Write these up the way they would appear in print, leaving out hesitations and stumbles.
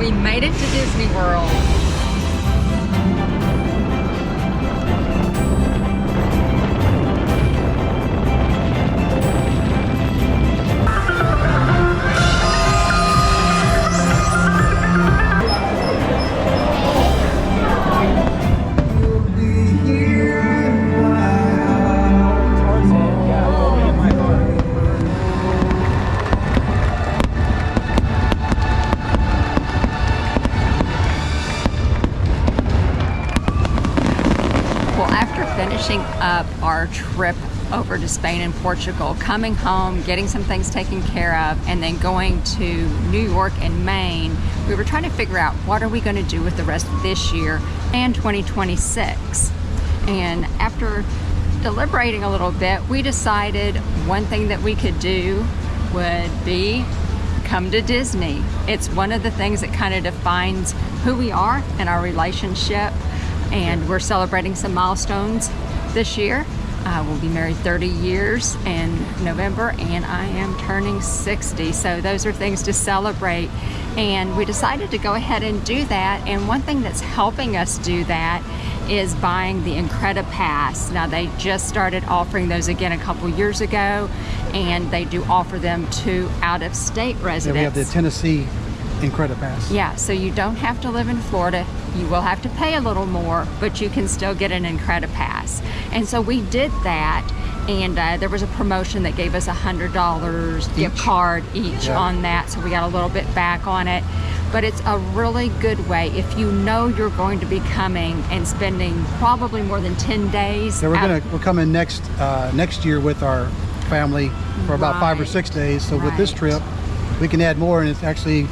We made it to Disney World. Finishing up our trip over to Spain and Portugal, coming home, getting some things taken care of, and then going to New York and Maine, we were trying to figure out what are we going to do with the rest of this year and 2026. And after deliberating a little bit, we decided one thing that we could do would be come to Disney. It's one of the things that kind of defines who we are and our relationship. And we're celebrating some milestones this year. We'll be married 30 years in November, and I am turning 60. So those are things to celebrate. And we decided to go ahead and do that. And one thing that's helping us do that is buying the Incredi-Pass. Now, they just started offering those again a couple years ago, and they do offer them to out-of-state residents. Yeah, we have the Tennessee Incredi-Pass. Yeah, so you don't have to live in Florida. You will have to pay a little more, but you can still get an Incredi-Pass. And so we did that, and there was a promotion that gave us $100 gift card each on that, so we got a little bit back on it. But it's a really good way if you know you're going to be coming and spending probably more than 10 days. Yeah, we're coming next year with our family for about 5 or 6 days. So with this trip, we can add more, and it's actually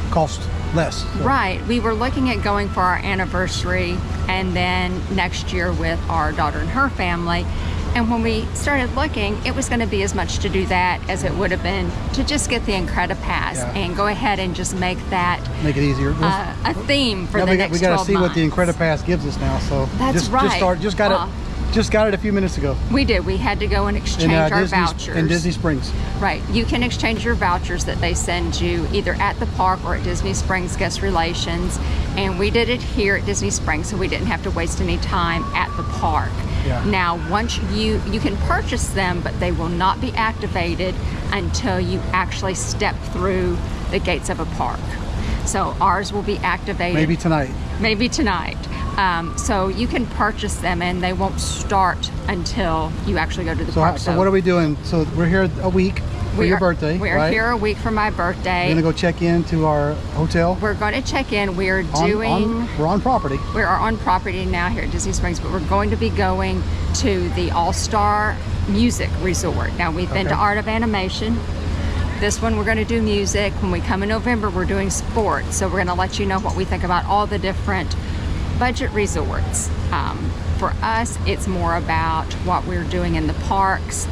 cost less. So. Right. We were looking at going for our anniversary and then next year with our daughter and her family. And when we started looking, it was going to be as much to do that as it would have been to just get the Incredi-Pass and go ahead and just make it easier. A theme for the next 12 months. We got to see what the Incredi-Pass gives us now. So that's just got it a few minutes ago. We did. We had to go and exchange our vouchers. In Disney Springs. Right. You can exchange your vouchers that they send you either at the park or at Disney Springs Guest Relations. And we did it here at Disney Springs, so we didn't have to waste any time at the park. Yeah. Now, once you can purchase them, but they will not be activated until you actually step through the gates of a park. So ours will be activated. Maybe tonight. So you can purchase them, and they won't start until you actually go to the park. So what are we doing? So we're here a week for your birthday, We're here a week for my birthday. We're going to go check into our hotel. We're going to check in. We're on property. We are on property now here at Disney Springs, but we're going to be going to the All-Star Music Resort. Now, we've been to Art of Animation. This one we're going to do music. When we come in November, we're doing sports. So we're going to let you know what we think about all the different budget resorts. For us, it's more about what we're doing in the parks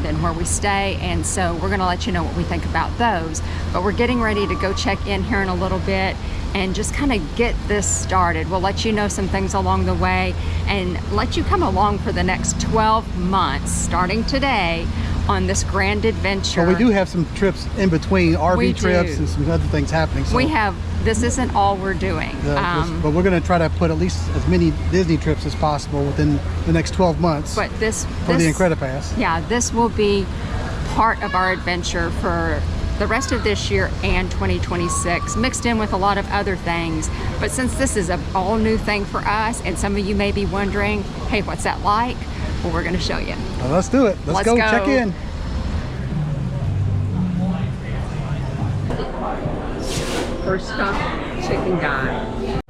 than where we stay, and so we're going to let you know what we think about those. But we're getting ready to go check in here in a little bit and just kind of get this started. We'll let you know some things along the way and let you come along for the next 12 months starting today on this grand adventure. So we do have some trips in between, RV trips and some other things happening. So we have. This isn't all we're doing. But we're going to try to put at least as many Disney trips as possible within the next 12 months. But this the Incredi-Pass. Yeah, this will be part of our adventure for the rest of this year and 2026, mixed in with a lot of other things. But since this is an all new thing for us, and some of you may be wondering, hey, what's that like? Well, we're going to show you. Well, let's do it. Let's go check in. First stop, Chicken Guy.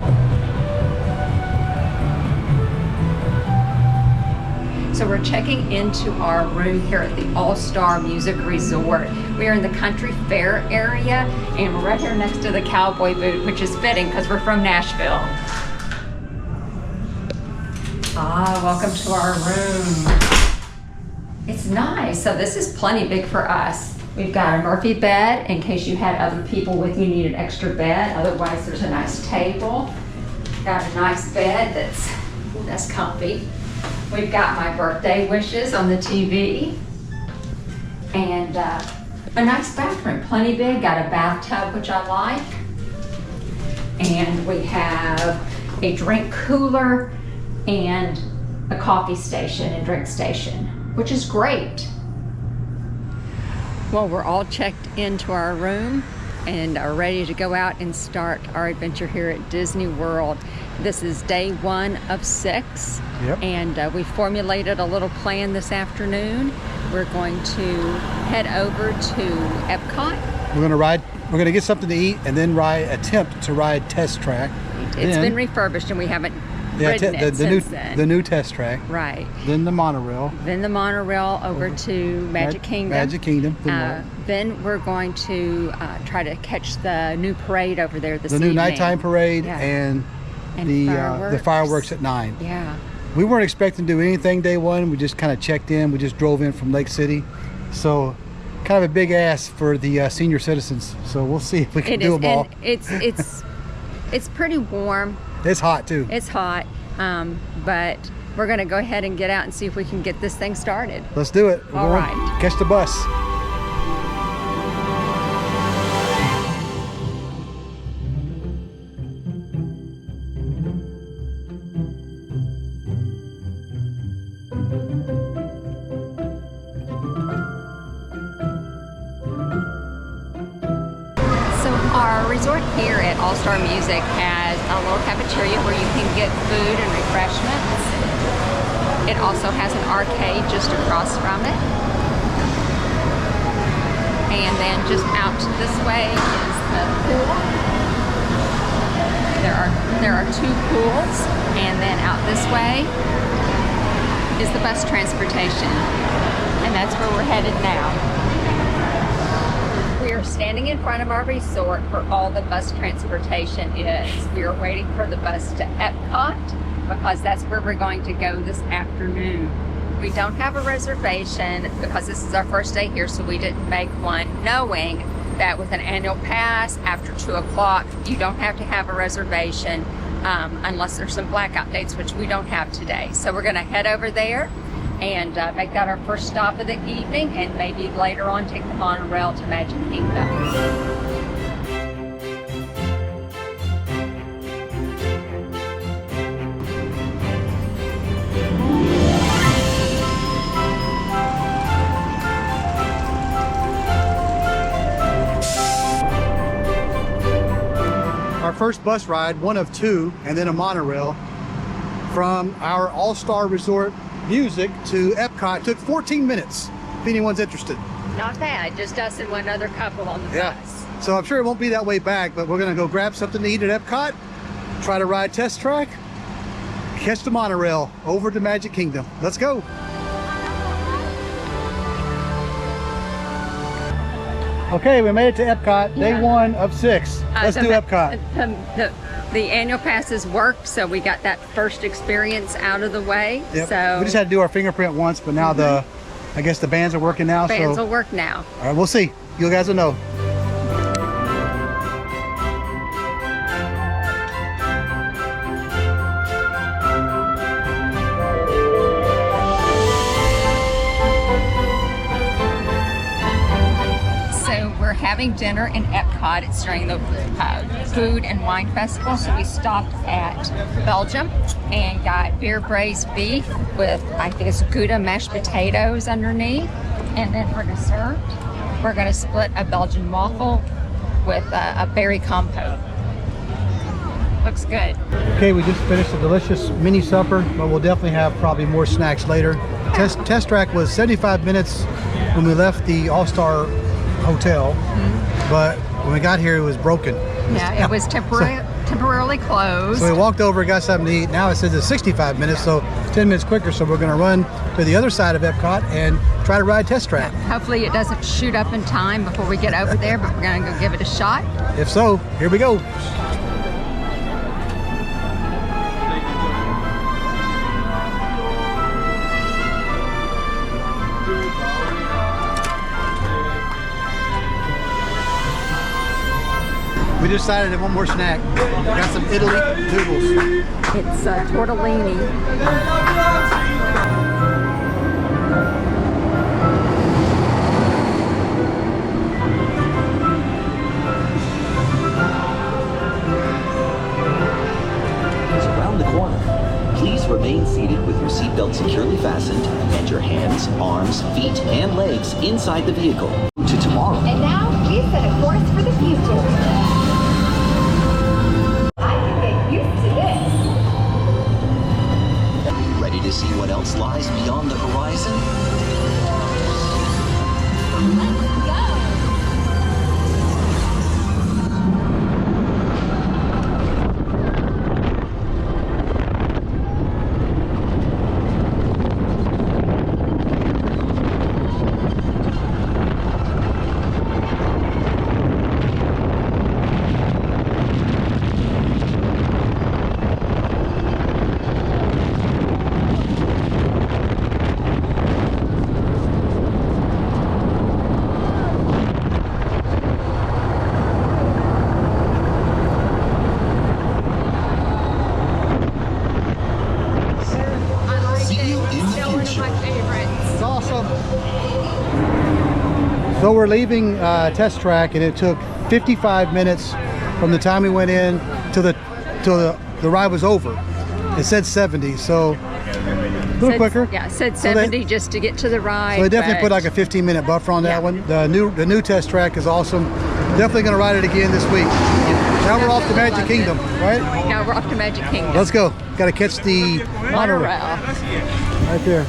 So we're checking into our room here at the All-Star Music Resort. We are in the Country Fair area, and we're right here next to the Cowboy Boot, which is fitting because we're from Nashville. Welcome to our room. It's nice. So this is plenty big for us. We've got a Murphy bed in case you had other people with you, need an extra bed. Otherwise, there's a nice table. Got a nice bed that's comfy. We've got my birthday wishes on the TV. And a nice bathroom, plenty big. Got a bathtub, which I like. and we have a drink cooler and a coffee station and drink station, which is great. Well, we're all checked into our room and are ready to go out and start our adventure here at Disney World. This is day 1 of 6. Yep. And we formulated a little plan this afternoon. We're going to head over to Epcot. We're gonna get something to eat and then attempt to ride Test Track. It's been refurbished and we haven't ridden it since then. The new Test Track. Right. Then the monorail. Then the monorail over to Magic Kingdom. Magic Kingdom. Then we're going to try to catch the new parade over there this evening. The new nighttime parade Yeah. and the fireworks at 9. Yeah. We weren't expecting to do anything day 1. We just kind of checked in. We just drove in from Lake City. So kind of a big ask for the senior citizens. So we'll see if we can do them all. It's pretty warm. It's hot too. It's hot, but we're going to go ahead and get out and see if we can get this thing started. Let's do it. All right. Catch the bus. Our resort here at All Star Music has a little cafeteria where you can get food and refreshments. It also has an arcade just across from it. And then just out this way is the pool. There are 2 pools, and then out this way is the bus transportation. And that's where we're headed now. We are standing in front of our resort where all the bus transportation is. We are waiting for the bus to Epcot because that's where we're going to go this afternoon. We don't have a reservation because this is our first day here, so we didn't make one, knowing that with an annual pass after 2 o'clock, you don't have to have a reservation unless there's some blackout dates, which we don't have today. So we're going to head over there and make that our first stop of the evening, and maybe later on take the monorail to Magic Kingdom. Our first bus ride, 1 of 2, and then a monorail from our All-Star Resort Music to Epcot. Took 14 minutes, if anyone's interested. Not bad, just us and one other couple on the bus. So I'm sure it won't be that way back, but we're gonna go grab something to eat at Epcot, try to ride Test Track, catch the monorail over to Magic Kingdom. Let's go. Okay, we made it to Epcot, day 1 of 6. Let's do Epcot. The annual passes worked, so we got that first experience out of the way. Yep. So we just had to do our fingerprint once, but now I guess the bands are working now. bands will work now. All right, we'll see. You guys will know. Having dinner in Epcot. It's during the Food and Wine Festival, so we stopped at Belgium and got beer braised beef with, I think it's Gouda mashed potatoes underneath, and then for dessert we're going to split a Belgian waffle with a berry compote. Looks good. Okay, we just finished a delicious mini supper, but we'll definitely have probably more snacks later. Test Track was 75 minutes when we left the All-Star Hotel, but when we got here it was broken. Yeah, it was temporarily closed. So we walked over, got something to eat. Now it says it's 65 minutes, so 10 minutes quicker. So we're going to run to the other side of Epcot and try to ride Test Track. Hopefully it doesn't shoot up in time before we get over there, but we're going to go give it a shot. If so, here we go. We decided on one more snack. We got some Italy noodles. It's tortellini. remain seated with your seatbelt securely fastened and your hands, arms, feet, and legs inside the vehicle. To tomorrow. And now we set a course for the future. I can get used to this. Ready to see what else lies beyond the horizon? Let's go. It's awesome. So we're leaving Test Track, and it took 55 minutes from the time we went in till the ride was over. It said 70, so a little quicker. Yeah, it said So 70 just to get to the ride. So they definitely put but- like a 15-minute buffer on that Yeah. one. The new Test Track is awesome. Definitely going to ride it again this week. Now we're off to Magic Loved Kingdom, it. right? Now we're off to Magic Kingdom. Let's go. Got to catch the monorail Monorail. right there.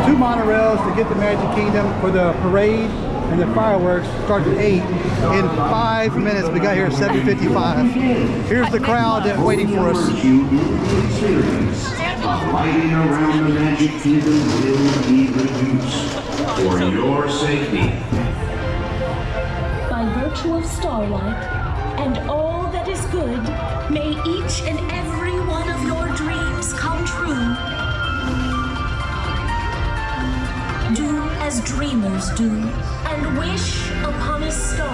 Two monorails to get to Magic Kingdom for the parade and the fireworks. Starts at 8. In 5 minutes, we got here at 7:55. Here's the crowd waiting for us. Riding around the Magic Kingdom will be reduced for your safety. By virtue of Starlight and all that is good, may each and every one of your dreams come true. Do as dreamers do and wish upon a star.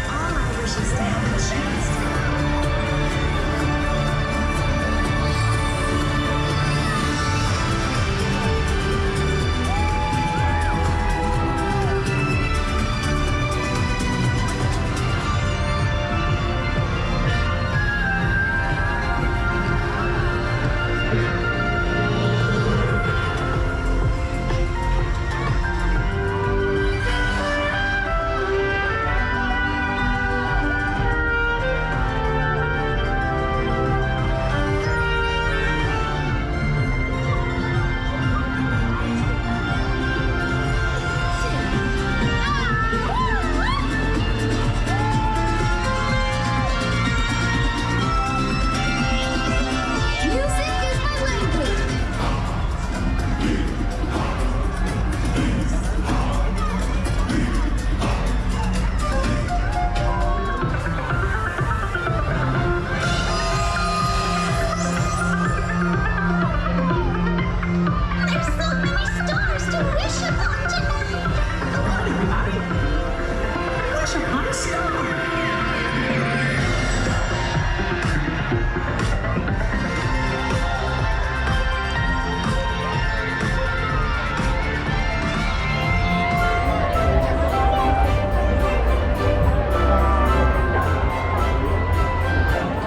All my wishes to have a chance.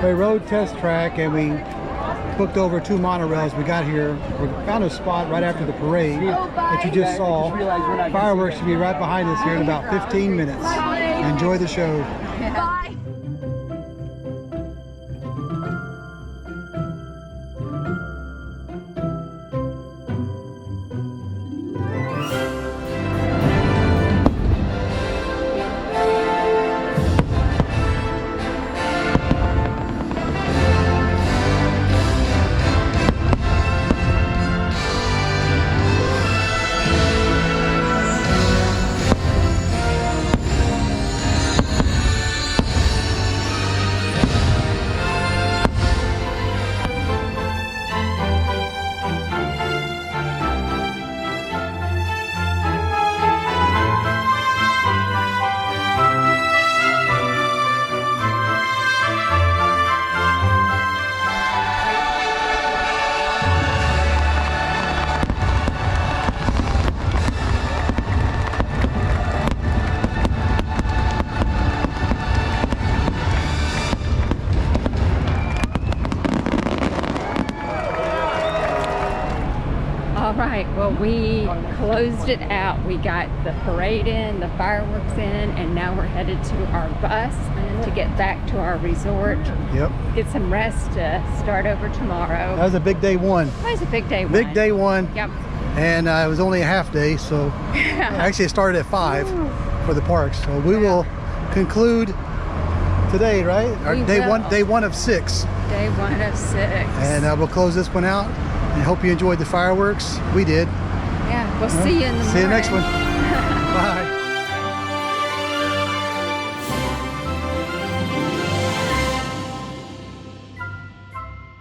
We rode Test Track and we booked over 2 monorails. We got here, we found a spot right after the parade that you just saw. Fireworks should be right behind us here in about 15 minutes. Enjoy the show. Bye. All right, well, we closed it out. We got the parade in, the fireworks in, and now we're headed to our bus to get back to our resort. Yep. Get some rest to start over tomorrow. That was a big day one. That was a big day one. Big day one. Yep. And it was only a half day, so actually it started at 5 for the parks. So we will conclude today, right? Our We day will. day one of 6. Day 1 of 6. And we'll close this one out. And hope you enjoyed the fireworks. We did. Yeah, we'll see you in the See you next morning. one. Bye.